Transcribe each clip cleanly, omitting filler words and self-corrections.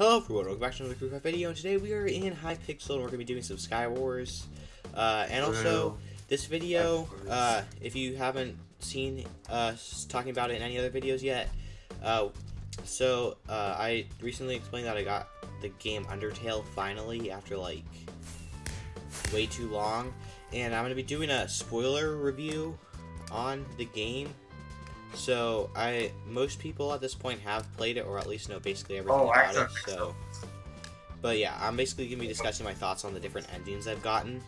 Hello everyone, welcome back to another Crew video, and today we are in Hypixel and we're going to be doing some Sky Wars. And also, this video, if you haven't seen us talking about it in any other videos yet, I recently explained that I got the game Undertale finally after like way too long, and I'm going to be doing a spoiler review on the game. So most people at this point have played it, or at least know basically everything about it. So, but yeah, I'm basically gonna be discussing my thoughts on the different endings I've gotten.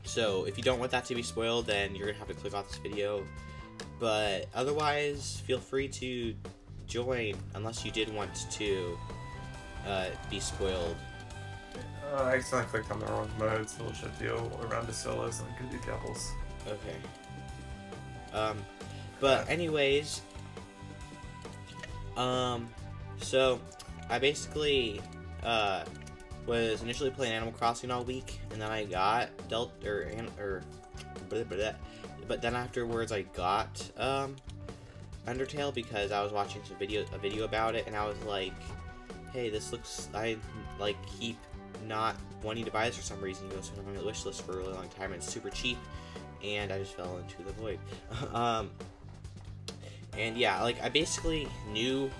So if you don't want that to be spoiled, then you're gonna have to click off this video. But otherwise, feel free to join unless you did want to be spoiled. I accidentally clicked on the wrong mode, so we'll should deal around the solos and could do doubles. Okay. But anyways, so I basically was initially playing Animal Crossing all week, and then I got but then afterwards I got Undertale because I was watching a video about it, and I was like, hey, this looks, I like keep not wanting to buy this for some reason. It goes on my wish list for a really long time, and it's super cheap, and I just fell into the void. And yeah, like I basically knew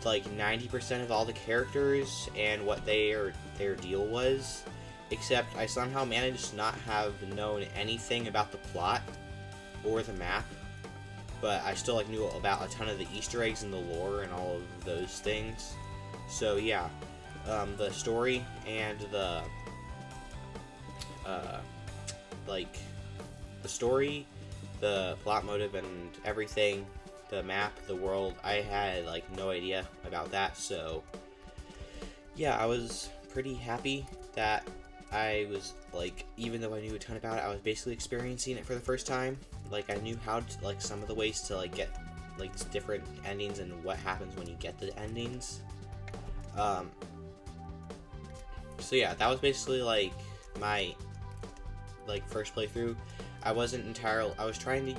like 90% of all the characters and what their deal was, except I somehow managed to not have known anything about the plot or the map, but I still like knew about a ton of the Easter eggs and the lore and all of those things. So yeah, the story and the the plot motive and everything, the map, the world, I had like no idea about that. So yeah, I was pretty happy that I was like, even though I knew a ton about it, I was basically experiencing it for the first time. Like I knew how to, like, some of the ways to like get like different endings and what happens when you get the endings. So yeah, that was basically like my first playthrough. I was trying to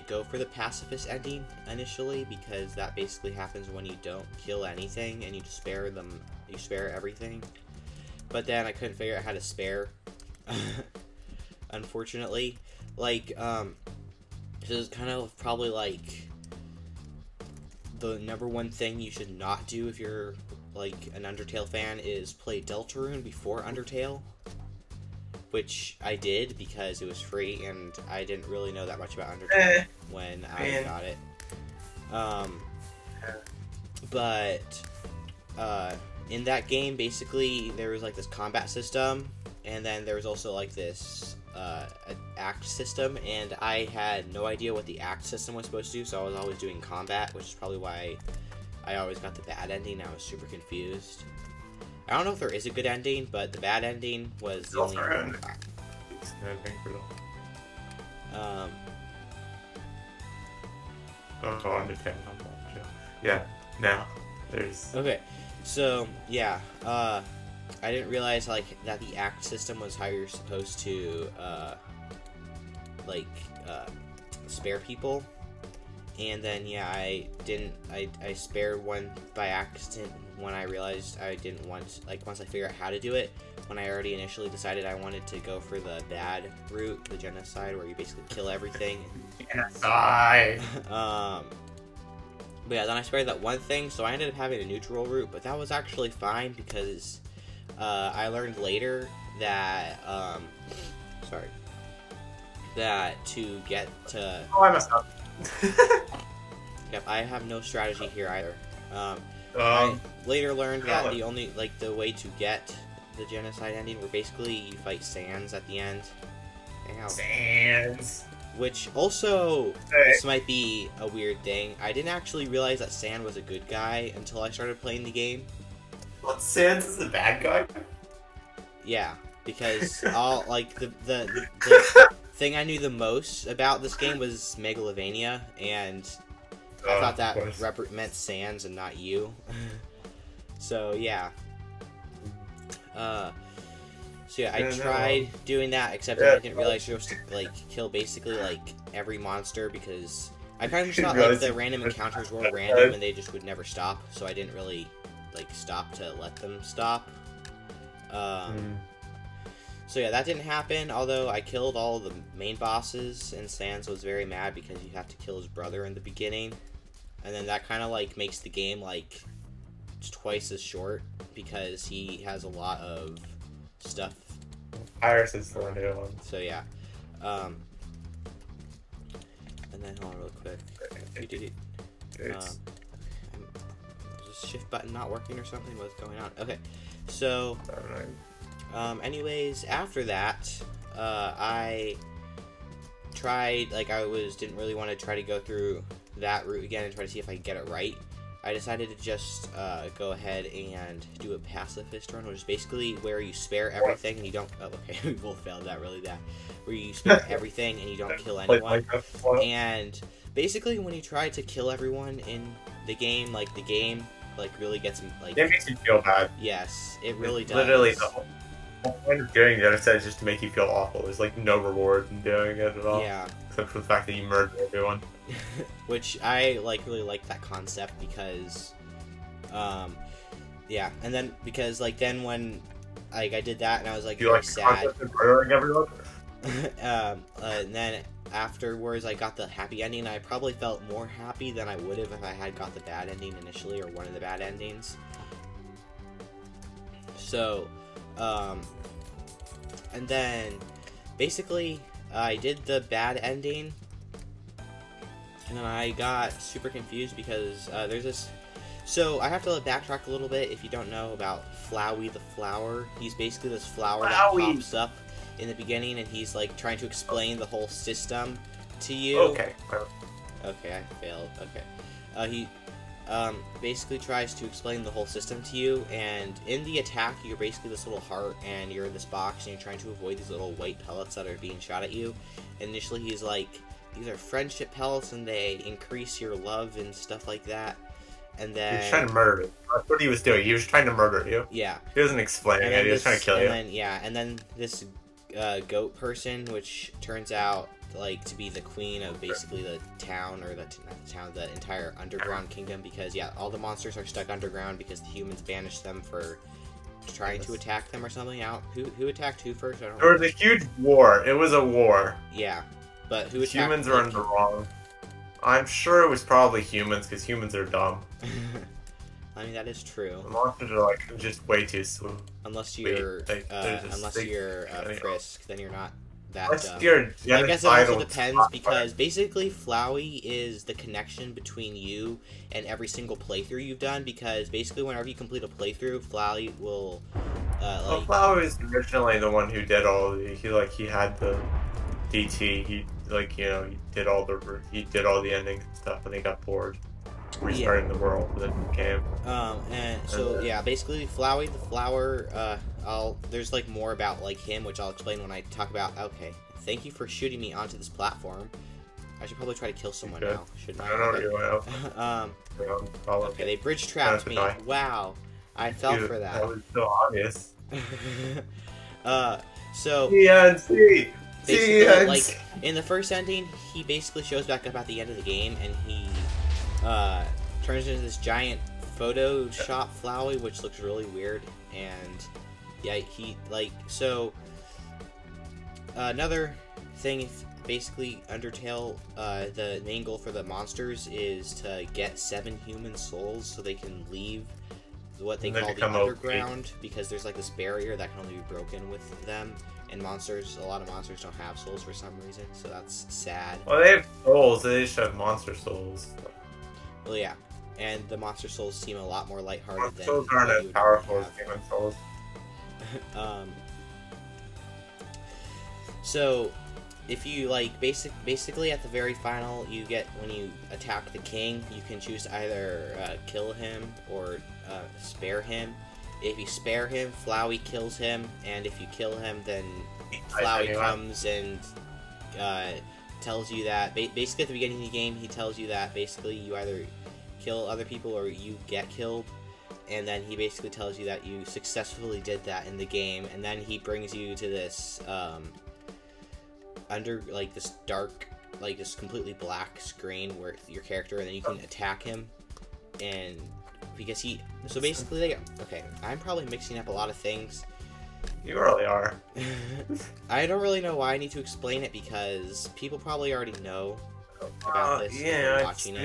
go for the pacifist ending initially, because that basically happens when you don't kill anything and you just spare everything. But then I couldn't figure out how to spare, unfortunately. Like, this is kind of probably like the #1 thing you should not do if you're like an Undertale fan, is play Deltarune before Undertale. Which I did because it was free, and I didn't really know that much about Undertale when I got it. But in that game, basically, there was like this combat system, and then there was also like this act system, and I had no idea what the act system was supposed to do, so I was always doing combat, which is probably why I always got the bad ending. I was super confused. I don't know if there is a good ending, but the bad ending was the only one. Yeah, now there's. Okay, so yeah, I didn't realize like that the act system was how you're supposed to spare people. And then yeah, I spared one by accident when I realized I didn't want, like, once I figured out how to do it, when I already initially decided I wanted to go for the bad route, the genocide, where you basically kill everything. Genocide! But yeah, then I spared that one thing, so I ended up having a neutral route, but that was actually fine because I learned later that, that to get to... Oh, I messed up. Yep, I have no strategy here either. I later learned that the way to get the genocide ending were basically you fight Sans at the end. Ow. Sans! Which also, this might be a weird thing, I didn't actually realize that Sans was a good guy until I started playing the game. What, Sans is a bad guy? Yeah, because all, like, the thing I knew the most about this game was Megalovania, and I thought that meant Sans and not you. So yeah. So yeah, I tried doing that, except I didn't realize you're supposed to like kill basically like every monster, because I kind of just thought like the random encounters were random and they just would never stop, so I didn't really like stop to let them stop. So yeah, that didn't happen, although I killed all the main bosses, and Sans was very mad because you have to kill his brother in the beginning. And then that kind of, like, makes the game, like, twice as short, because he has a lot of stuff. Iris is the new one. So yeah. And then, hold on real quick. Is this shift button not working or something? What's going on? Okay, so... anyways, after that, I tried, like, didn't really want to try to go through that route again and try to see if I could get it right. I decided to just go ahead and do a pacifist run, which is basically where you spare everything and you don't... Oh, okay, we both failed that really bad. Where you spare everything and you don't kill anyone. And basically, when you try to kill everyone in the game, like, really gets, like... It makes you feel bad. Yes, it really does. Literally, the whole point of doing the other side is just to make you feel awful. There's, like, no reward in doing it at all. Yeah. Except for the fact that you murdered everyone. Which I, like, really like that concept because, yeah. And then, because, like, then when, like, I did that and I was, like, you like sad. The concept of murdering everyone? And then afterwards I got the happy ending. I probably felt more happy than I would have if I had got the bad ending initially, or one of the bad endings. So, and then basically I did the bad ending, and then I got super confused because there's this. So I have to backtrack a little bit if you don't know about Flowey the flower. He's basically this flower that pops up in the beginning, and he's like trying to explain the whole system to you. Okay. Okay, I failed. Okay. He basically tries to explain the whole system to you, and in the attack, you're basically this little heart, and you're in this box, and you're trying to avoid these little white pellets that are being shot at you. And initially, he's like, these are friendship pellets, and they increase your love and stuff like that. And then... He was trying to murder you. That's what he was doing. He was trying to murder you. Yeah. He wasn't explaining it. He was trying to kill you. Then, yeah, and then this goat person, which turns out like to be the queen of basically the town, or not the town, the entire underground kingdom, because yeah, all the monsters are stuck underground because the humans banished them for trying to attack them or something. Out who attacked who first? I don't know. There was a huge war. It was a war. Yeah, but who attacked? Humans are in the wrong. I'm sure it was probably humans, because humans are dumb. I mean, that is true. The monsters are like just way too sweet. Unless you're Frisk, then you're not that dumb. I guess it also depends, because basically Flowey is the connection between you and every single playthrough you've done, because basically whenever you complete a playthrough, Flowey will well, Flowey was originally the one who did all the he had the DT, he did all the endings and stuff, and they got bored restarting the world for the game. And so yeah, basically Flowey the flower, there's like more about like him, which I'll explain when I talk about. Okay, thank you for shooting me onto this platform. I should probably try to kill someone now, shouldn't I? I don't know what okay, they bridge trapped me. Wow, I fell for that. That was so obvious. So CNC. basically, like in the first ending, he basically shows back up at the end of the game, and he turns into this giant Photoshop Flowey, which looks really weird. And yeah, he another thing, basically Undertale, the main goal for the monsters is to get 7 human souls so they can leave what they call the underground, because there's like this barrier that can only be broken with them. And a lot of monsters don't have souls for some reason, so that's sad. Well, they have souls, they just have monster souls. Well, yeah, and the monster souls seem a lot more lighthearted monster than... souls aren't as powerful as human souls. So, if you, like, basically at the very final, you get, when you attack the king, you can choose to either kill him or spare him. If you spare him, Flowey kills him, and if you kill him, then Flowey comes and tells you that, basically at the beginning of the game, he tells you that basically you either kill other people or you get killed, and then he basically tells you that you successfully did that in the game, and then he brings you to this, this dark, this completely black screen where your character, and then you can attack him, and because he. So basically, they. Okay, I'm probably mixing up a lot of things. You really are. I don't really know why I need to explain it because people probably already know about this. Yeah, watching it.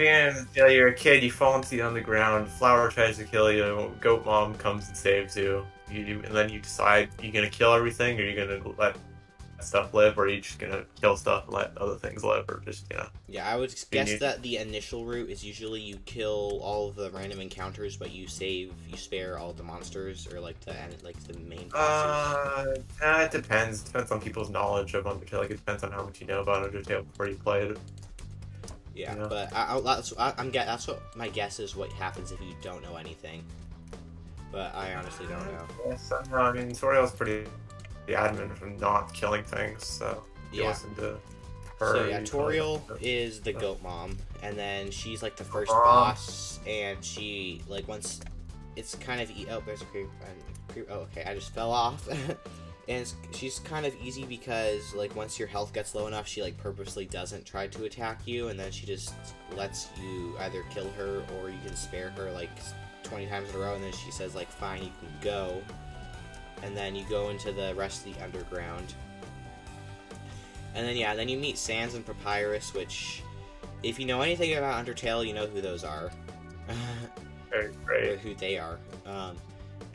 Yeah, you're a kid. You fall into the underground. Flower tries to kill you. Goat mom comes and saves you. And then you decide you're gonna kill everything, or you're gonna let stuff live, or are you just gonna kill stuff and let other things live, or just Yeah, I would guess that the initial route is usually you kill all of the random encounters, but you spare all the monsters or like the main bosses. It depends. It depends on people's knowledge of Undertale. Like, it depends on how much you know about Undertale before you play it. Yeah, but that's what my guess is. What happens if you don't know anything? But I honestly don't know. Yes, I mean, Toriel's pretty adamant from not killing things, so you listen to her. So yeah, Toriel is the goat mom, and then she's like the first boss, and she like once it's kind of oh, there's a creep. Oh, okay, I just fell off. And she's kind of easy because like once your health gets low enough, she like purposely doesn't try to attack you, and then she just lets you either kill her or you can spare her like 20 times in a row, and then she says like fine, you can go. And then you go into the rest of the underground. And then, yeah, then you meet Sans and Papyrus, which, if you know anything about Undertale, you know who those are. Right. Or who they are.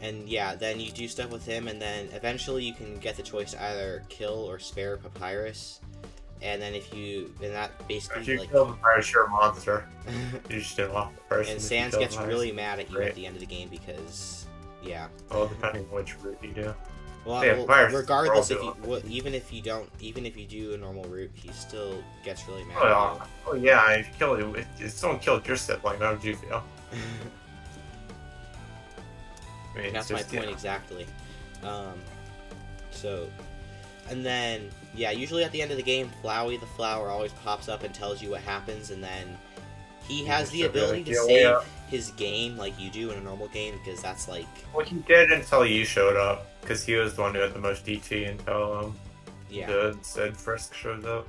And, yeah, then you do stuff with him, and then eventually you can get the choice to either kill or spare Papyrus. And then then that basically, if you like... kill Papyrus, you're a monster. You just didn't want the person. And Sans gets really mad at you at the end of the game because... Yeah. Well, depending on which route you do. Well, regardless, even if you do a normal route, he still gets really mad at you. Oh yeah, if you kill it, if someone killed your sibling, how would you feel? I mean, that's my point exactly. So, and then yeah, usually at the end of the game, Flowey the flower always pops up and tells you what happens, and then he has the ability to save his game like you do in a normal game, because that's like... Well, he did until you showed up, because he was the one who had the most DT until Sid first showed up,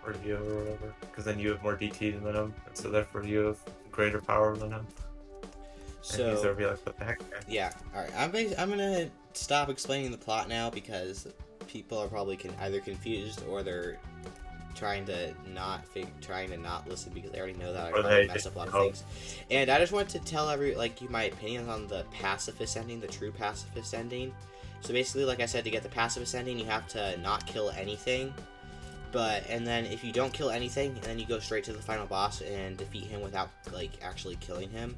or you or whatever, because then you have more DT than him, and so therefore you have greater power than him. So, and he's over like, what the heck, man? Yeah, alright, I'm gonna stop explaining the plot now, because people are probably either confused, or they're trying to not listen because they already know that I probably messed up a lot of things. And I just want to tell my opinions on the pacifist ending, the true pacifist ending. So basically, like I said, to get the pacifist ending, you have to not kill anything. And then if you don't kill anything, and then you go straight to the final boss and defeat him without like actually killing him,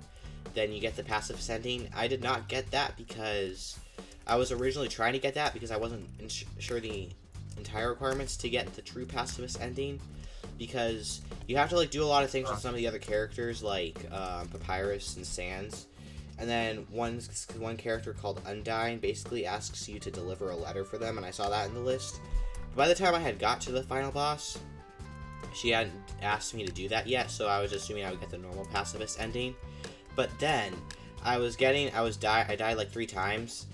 then you get the pacifist ending. I did not get that because I was originally trying to get that because I wasn't sure the entire requirements to get the true pacifist ending, because you have to like do a lot of things with some of the other characters like Papyrus and Sans, and then one character called Undyne basically asks you to deliver a letter for them, and I saw that in the list. But by the time I had got to the final boss, she hadn't asked me to do that yet, so I was assuming I would get the normal pacifist ending. But then I died like 3 times,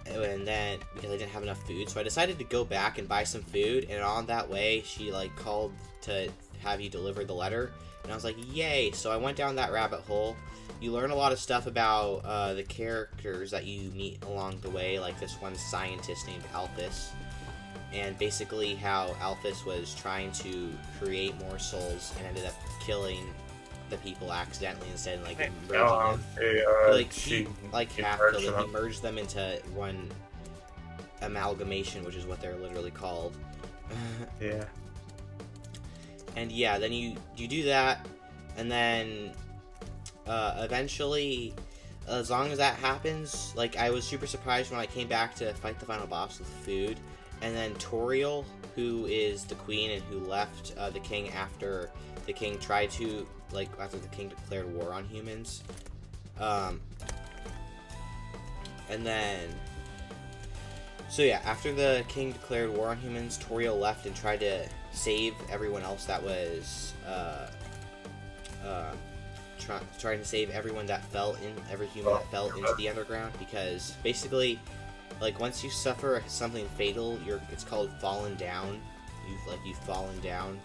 and then because I didn't have enough food, so I decided to go back and buy some food, and on that way she like called to have you deliver the letter, and I was like, yay. So I went down that rabbit hole. You learn a lot of stuff about the characters that you meet along the way, like this one scientist named Alphys, and basically how Alphys was trying to create more souls and ended up killing the people accidentally instead of like merging them. He merged them into one amalgamation, which is what they're literally called. Yeah. And yeah, then you do that, and then eventually, as long as that happens, like I was super surprised when I came back to fight the final boss with food, and then Toriel, who is the queen and who left the king after the king tried to, after the king declared war on humans. And then, so yeah, after the king declared war on humans, Toriel left and tried to save everyone else that was, trying to save every human that fell into the underground, because basically, like, once you suffer something fatal, it's called fallen down. You've fallen down.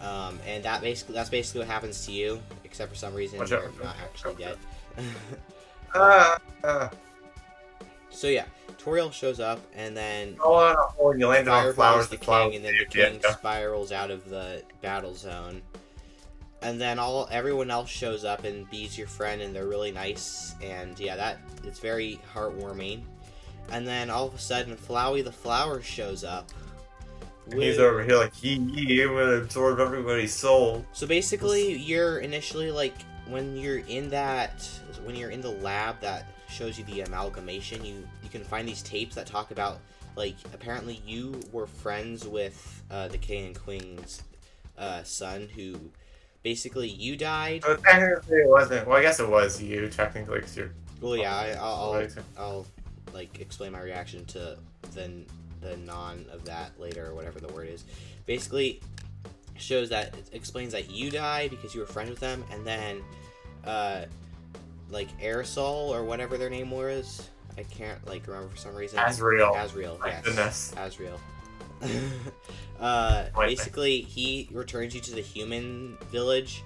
And that's basically what happens to you, except for some reason you're not actually dead. So yeah, Toriel shows up, and then you landed on fireballs flowers. the king, and then the king spirals out of the battle zone. And then everyone else shows up and be's your friend, and they're really nice, and yeah, it's very heartwarming. And then all of a sudden, Flowey the Flower shows up. And he's over here like, I'm gonna absorb everybody's soul. So basically, you're initially like, when you're in the lab that shows you the amalgamation, you can find these tapes that talk about, like, apparently you were friends with the king and queen's son, who basically you died. Oh, technically it wasn't. Well, I guess it was you, technically, because you're... Well, yeah, I'll like explain my reaction to the non of that later, or whatever the word is. Basically, it explains that you die because you were friends with them, and then like Aerosol or whatever their name was, I can't like remember for some reason. Azrael, yes. Goodness. Azrael. Basically, he returns you to the human village,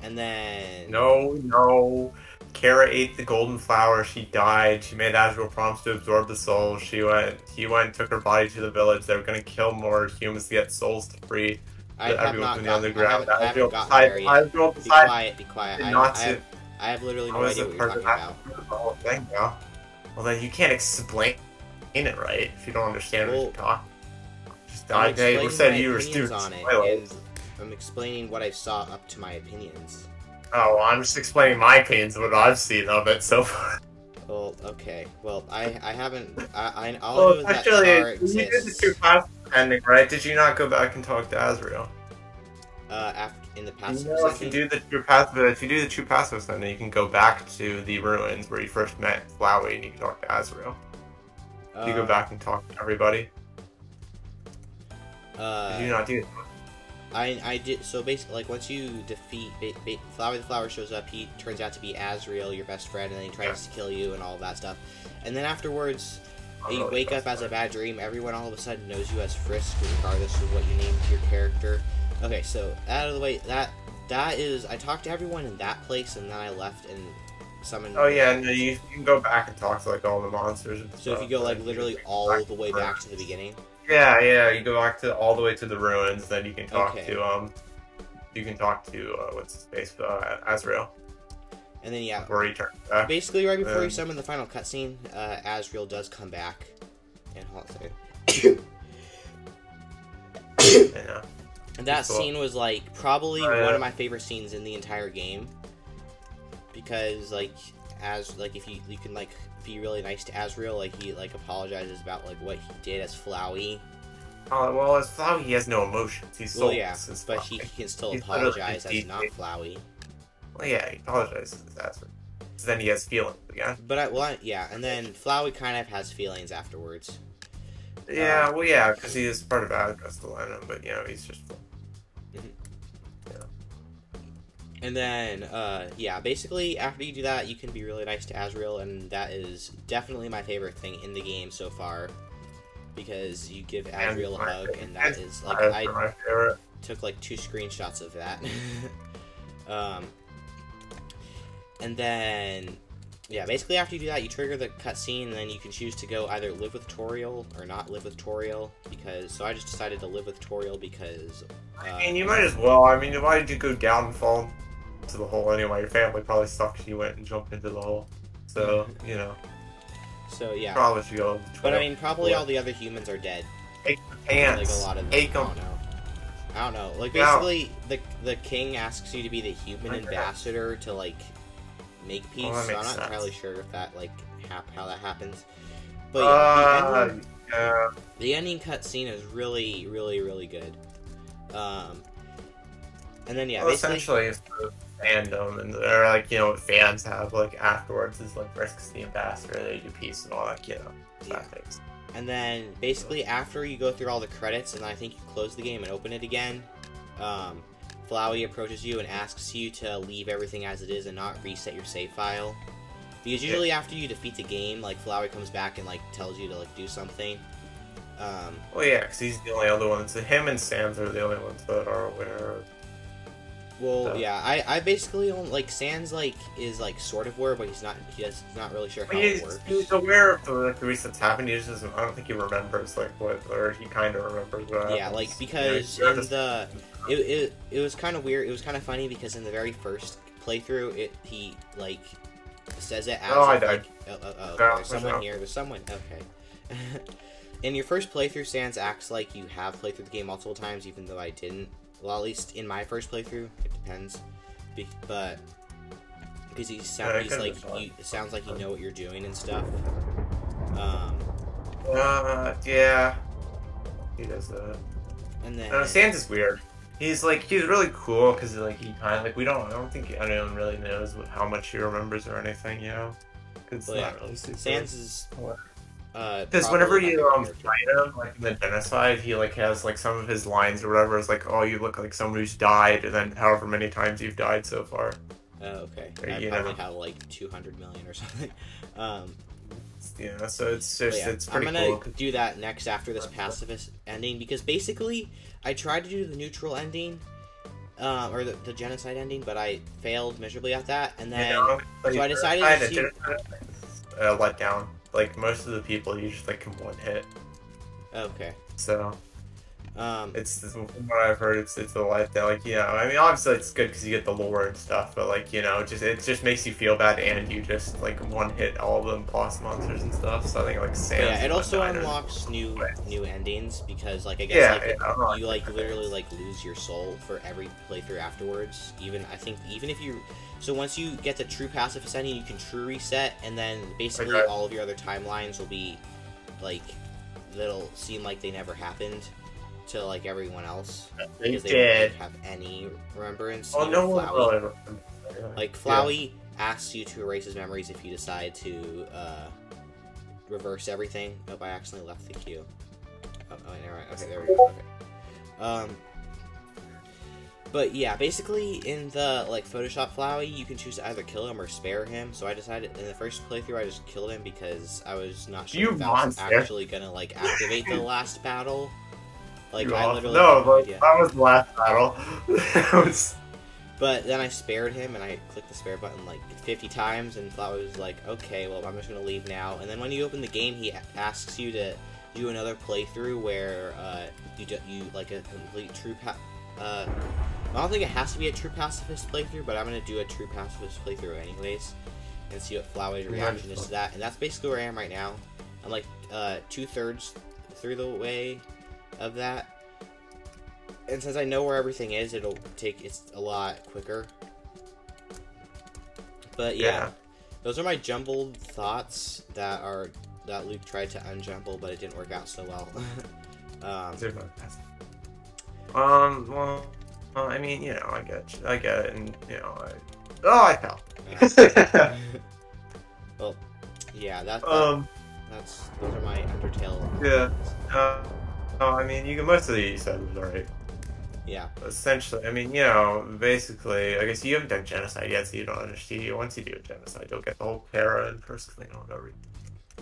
and then... No. Kara ate the golden flower, she died, she made Azrael promise to absorb the soul, he went and took her body to the village, they were gonna kill more humans to get souls to free. Everyone from the underground. I haven't gotten there yet. Be quiet. I have literally no idea what you're talking about. The whole thing, now. Well, then you can't explain it right if you don't understand what you're talking. I'm explaining what I saw up to my opinions. Oh, well, I'm just explaining my opinions of what I've seen of it so far. Well, okay. Well, I haven't. All well, I know is that Char exists. You did the true past ending, right? Did you not go back and talk to Azrael? In the past. If you do the true path, ending, you can go back to the ruins where you first met Flowey, and you can talk to Azrael. You go back and talk to everybody. Did you not do it? I did. So basically, like, once you defeat Flowey the Flower shows up, he turns out to be Azrael, your best friend, and then he tries to kill you and all of that stuff. And then afterwards, you wake up as a bad dream. Everyone all of a sudden knows you as Frisk, regardless of what you named your character. Okay, so out of the way, that is. I talked to everyone in that place, and then I left and summoned. Oh yeah, no, you can go back and talk to like all the monsters and stuff. So if you go like literally all the way back to the beginning. Yeah, you go back to all the way to the ruins, then you can talk to what's his face, Azrael. And then yeah, before he turns back. Basically, right before you summon the final cutscene, Azrael does come back. And hold on a second. And that scene was like probably one of my favorite scenes in the entire game, because like if you can like be really nice to Azrael, like he like apologizes about like what he did as Flowey. Well, as Flowey, he has no emotions. He's soulless. But he can still apologize as not Flowey. Well, yeah, he apologizes as Azrael. So then he has feelings again. But yeah, and then Flowey kind of has feelings afterwards. Yeah, well, yeah, because he is part of Address Dilemma, but you know, he's just. And then, yeah, basically, after you do that, you can be really nice to Azrael, and that is definitely my favorite thing in the game so far, because you give Azrael a hug, and that is, like, I took, like, 2 screenshots of that. And then, yeah, basically after you do that, you trigger the cutscene, and then you can choose to go either live with Toriel or not live with Toriel, so I just decided to live with Toriel because... I mean, you might as well. I mean, why did you go down and fall into the hole anyway? Your family probably sucked you went and jumped into the hole. So, you know. So, yeah. Probably should go. But, I mean, probably all the other humans are dead. Take the pants. Like, a lot of them. Take them. I don't know. Like, basically, the king asks you to be the human ambassador to, like, make peace. Well, so I'm not sense. entirely sure if that, like, how that happens. But, yeah, the ending cutscene is really, really, really good. And then, yeah, well, essentially, it's the fandom, and they're like, you know, what fans have, like, afterwards is, like, Risk's the ambassador, they do peace and all that, you know, that things. And then, basically, after you go through all the credits, and I think you close the game and open it again, Flowey approaches you and asks you to leave everything as it is and not reset your save file. Because usually after you defeat the game, like, Flowey comes back and, like, tells you to, like, do something. Well, yeah, because he's the only other one. So him and Sans are the only ones that are aware of. Well, So. yeah, I basically only, like, Sans, like, is, like, sort of aware, but he's not really sure how it works. He's aware of the resets happened. He just doesn't. I don't think he remembers like what, or he kind of remembers what Yeah, happens. like, because Yeah, in the... It was kind of weird. It was kind of funny because in the very first playthrough, he, like, says it as I if, died. like... there's someone here. There's someone... Okay. In your first playthrough, Sans acts like you have played through the game multiple times, even though I didn't. Well, at least in my first playthrough, it depends. But because it sounds like you know what you're doing and stuff. Yeah, he does that. And then Sans is weird. He's really cool because like he kind of like I don't think anyone really knows how much he remembers or anything, you know. Because not really super. Sans is. Because whenever you fight him, like in the genocide, he like has like some of his lines or whatever is like, "Oh, you look like someone who's died," and then however many times you've died so far. Oh, okay. Or, I probably have like 200 million or something. Yeah, so it's just it's pretty cool. I'm gonna do that next after this pacifist ending because basically I tried to do the neutral ending, or the genocide ending, but I failed miserably at that, and then so I decided to let down. Like most of the people, you just like can one hit. Okay. So, it's from what I've heard, it's a letdown. Like I mean, obviously it's good because you get the lore and stuff, but like it just makes you feel bad, and you just like one hit all of them boss monsters and stuff. So I think like Sans. Yeah, it also unlocks new endings because like I guess you like literally like lose your soul for every playthrough afterwards. Even if you. So once you get the true pacifist ending, you can true reset, and then basically all of your other timelines will be, like, they'll seem like they never happened to, like, everyone else. Because they don't have any remembrance. Oh, no one really remembers. Like, Flowey asks you to erase his memories if you decide to, reverse everything. Oh, I accidentally left the queue. Oh, never mind. Okay, there we go. Okay. But yeah, basically in the like Photoshop Flowey, you can choose to either kill him or spare him. So I decided in the first playthrough I just killed him because I was not sure if I was actually gonna like activate the last battle. Like I literally that was the last battle. But then I spared him and I clicked the spare button like 50 times and Flowey was like, okay, well I'm just gonna leave now. And then when you open the game, he asks you to do another playthrough where you like a complete true I don't think it has to be a true pacifist playthrough, but I'm going to do a true pacifist playthrough anyways, and see what Flowey's reaction is to that, and that's basically where I am right now. I'm like 2/3 through the way of that, and since I know where everything is, it's a lot quicker. But yeah, those are my jumbled thoughts that Luke tried to unjumble, but it didn't work out so well. Well, I mean, I get it, and I fell. Well, yeah, that's those are my Undertale. Yeah. I mean, most of the you said was alright. Yeah. Essentially, I mean, basically, I guess you haven't done genocide yet, so you don't understand. Once you do a genocide, you'll get the whole para and person thing on everything.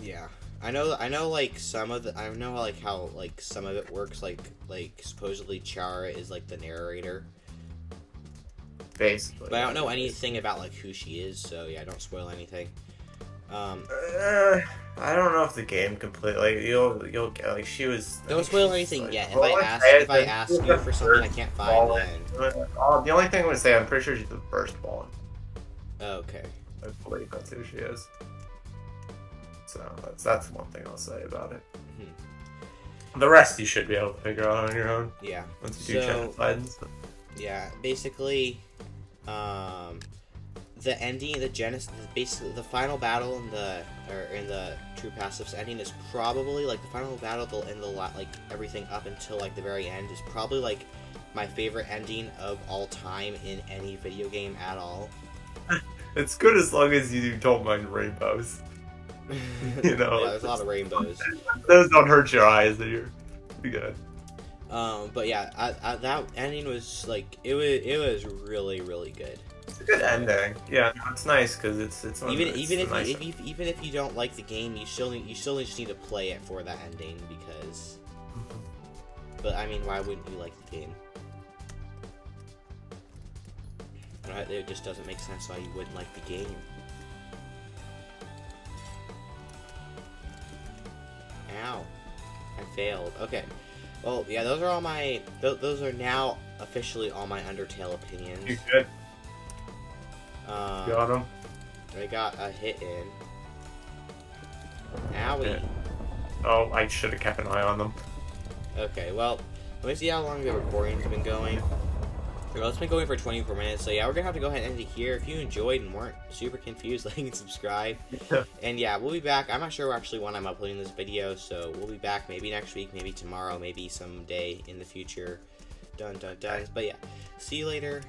Yeah. I know like some of the I know like how like some of it works like supposedly Chara is like the narrator. Basically. But I don't know anything about like who she is, so yeah, don't spoil anything. I don't know if the game completely you'll get like she was. Don't spoil anything yet. If I ask you for something I can't find, then the only thing I would say I'm pretty sure she's the firstborn. Okay. I believe that's who she is. So that's one thing I'll say about it. Mm-hmm. The rest you should be able to figure out on your own. Yeah. Once you do genocide and stuff. Yeah, basically, the ending, basically the final battle in the True Passives ending is probably like the final battle and like everything up until like the very end is probably like my favorite ending of all time in any video game at all. It's good as long as you don't mind rainbows. Yeah, there's a lot of rainbows. Those don't hurt your eyes, then you're good. But yeah, that ending was like it was really really good. It's a good ending. Yeah, it's nice because it's even if you don't like the game, you still just need to play it for that ending because. But I mean, why wouldn't you like the game? It just doesn't make sense why you wouldn't like the game. Ow. I failed. Okay. Well, yeah, those are all my... Those are now officially all my Undertale opinions. You good? Got him? I got a hit in. Owie. Yeah. Oh, I should have kept an eye on them. Okay, well, let me see how long the recording's been going. Well, it's been going for 24 minutes, so yeah, we're gonna have to go ahead and end it here. If you enjoyed and weren't super confused, like and subscribe. And yeah, we'll be back. I'm not sure actually when I'm uploading this video, so we'll be back maybe next week, maybe tomorrow, maybe someday in the future. Dun dun dun. But yeah, see you later.